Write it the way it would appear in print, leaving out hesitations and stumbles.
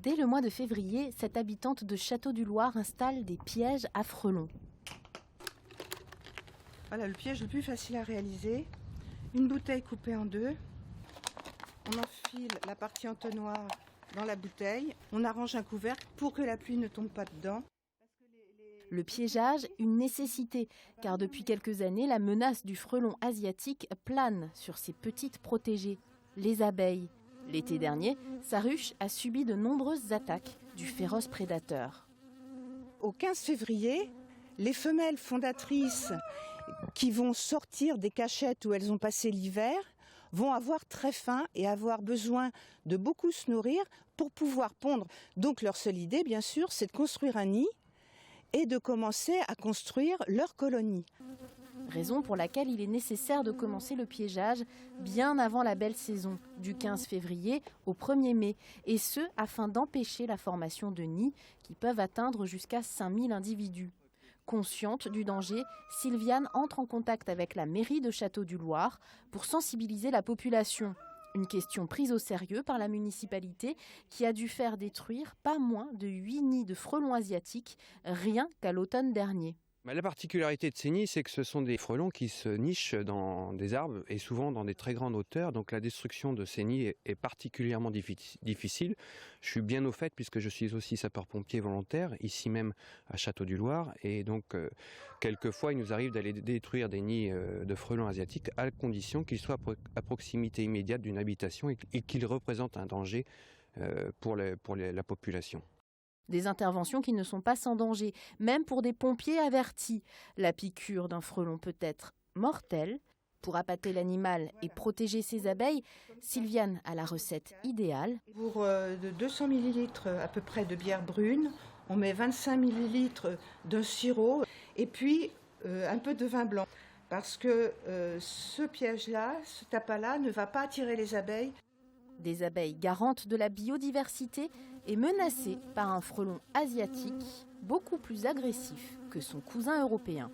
Dès le mois de février, cette habitante de Château-du-Loir installe des pièges à frelons. Voilà le piège le plus facile à réaliser. Une bouteille coupée en deux. On enfile la partie entonnoir dans la bouteille. On arrange un couvercle pour que la pluie ne tombe pas dedans. Le piégeage, une nécessité, car depuis quelques années, la menace du frelon asiatique plane sur ces petites protégées, les abeilles. L'été dernier, sa ruche a subi de nombreuses attaques du féroce prédateur. Au 15 février, les femelles fondatrices qui vont sortir des cachettes où elles ont passé l'hiver vont avoir très faim et avoir besoin de beaucoup se nourrir pour pouvoir pondre. Donc leur seule idée, bien sûr, c'est de construire un nid et de commencer à construire leur colonie. Raison pour laquelle il est nécessaire de commencer le piégeage bien avant la belle saison, du 15 février au 1er mai, et ce afin d'empêcher la formation de nids qui peuvent atteindre jusqu'à 5000 individus. Consciente du danger, Sylviane entre en contact avec la mairie de Château-du-Loir pour sensibiliser la population. Une question prise au sérieux par la municipalité qui a dû faire détruire pas moins de 8 nids de frelons asiatiques rien qu'à l'automne dernier. La particularité de ces nids, c'est que ce sont des frelons qui se nichent dans des arbres et souvent dans des très grandes hauteurs. Donc la destruction de ces nids est particulièrement difficile. Je suis bien au fait puisque je suis aussi sapeur-pompier volontaire, ici même à Château-du-Loir. Et donc quelquefois, il nous arrive d'aller détruire des nids de frelons asiatiques à condition qu'ils soient à proximité immédiate d'une habitation et qu'ils représentent un danger pour la population. Des interventions qui ne sont pas sans danger, même pour des pompiers avertis. La piqûre d'un frelon peut être mortelle. Pour appâter l'animal et protéger ses abeilles, Sylviane a la recette idéale. Pour de 200 ml à peu près de bière brune, on met 25 ml d'un sirop et puis un peu de vin blanc. Parce que ce piège-là, ce tapas-là ne va pas attirer les abeilles. Des abeilles garantes de la biodiversité et menacées par un frelon asiatique beaucoup plus agressif que son cousin européen.